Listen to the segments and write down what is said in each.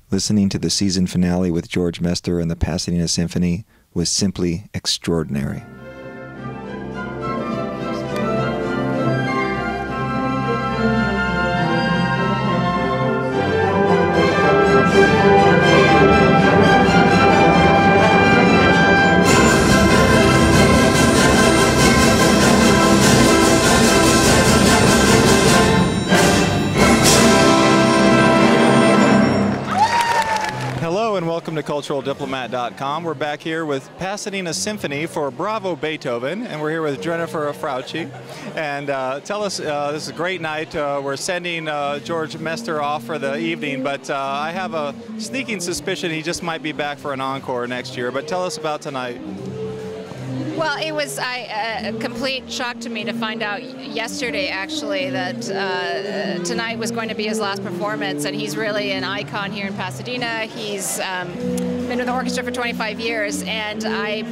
Listening to the season finale with Jorge Mester and the Pasadena Symphony was simply extraordinary. Hello and welcome to CulturalDiplomat.com. We're back here with Pasadena Symphony for Bravo Beethoven, and we're here with Jennifer Frauci. And tell us, this is a great night. We're sending Jorge Mester off for the evening, but I have a sneaking suspicion he just might be back for an encore next year. But tell us about tonight. Well, it was a complete shock to me to find out yesterday, actually, that tonight was going to be his last performance, and he's really an icon here in Pasadena. He's been with the orchestra for 25 years, and I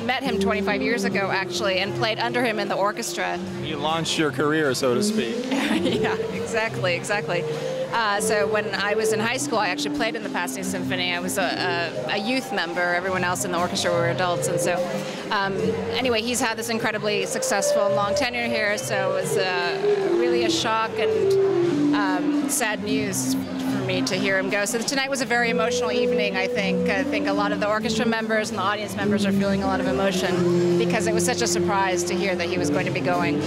met him 25 years ago, actually, and played under him in the orchestra. You launched your career, so to speak. Yeah, exactly. So when I was in high school, I actually played in the Pasadena Symphony. I was a youth member. Everyone else in the orchestra were adults. And so anyway, he's had this incredibly successful and long tenure here. So it was really a shock and sad news for me to hear him go. So tonight was a very emotional evening, I think. I think a lot of the orchestra members and the audience members are feeling a lot of emotion because it was such a surprise to hear that he was going to be going.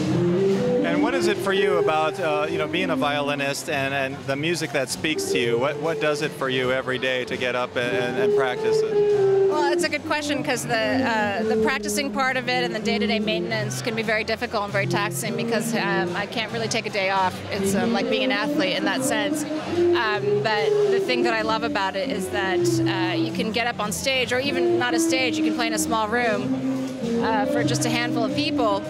And what is it for you about being a violinist and the music that speaks to you? What does it for you every day to get up and practice it? Well, it's a good question because the practicing part of it and the day-to-day maintenance can be very difficult and very taxing because I can't really take a day off. It's like being an athlete in that sense. But the thing that I love about it is that you can get up on stage, or even not a stage, you can play in a small room for just a handful of people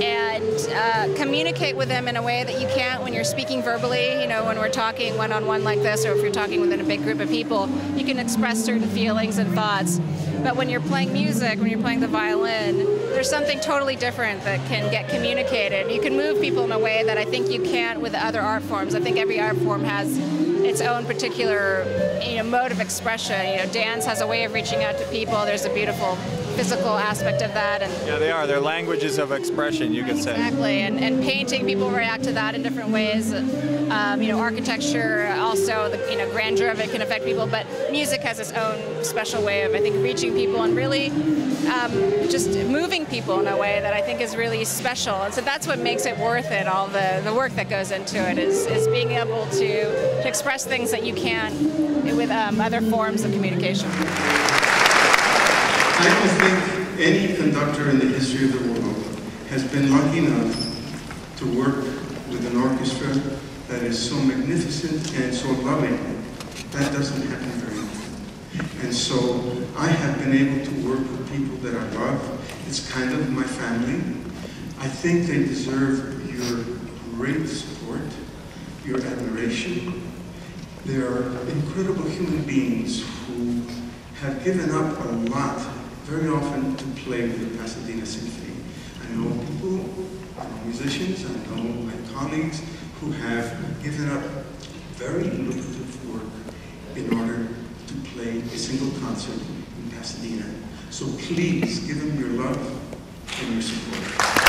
and communicate with them in a way that you can't when you're speaking verbally. You know, when we're talking one-on-one like this, or if you're talking within a big group of people, you can express certain feelings and thoughts. But when you're playing music, when you're playing the violin, there's something totally different that can get communicated. You can move people in a way that I think you can't with the other art forms. I think every art form has its own particular, mode of expression. Dance has a way of reaching out to people. There's a beautiful physical aspect of that. And yeah, they are. They're languages of expression, you could say. Exactly. And painting, people react to that in different ways. Architecture, also, the grandeur of it can affect people. But music has its own special way of, I think, reaching people and really just moving people in a way that I think is really special. And so that's what makes it worth it. All the work that goes into it is being able to express things that you can't with other forms of communication. I don't think any conductor in the history of the world has been lucky enough to work with an orchestra that is so magnificent and so loving. That doesn't happen very often. And so I have been able to work with people that I love. It's kind of my family. I think they deserve your great support, your admiration. They are incredible human beings who have given up a lot, very often, to play with the Pasadena Symphony. I know people, I know musicians, I know my colleagues who have given up very lucrative work in order to play a single concert in Pasadena. So please give them your love and your support.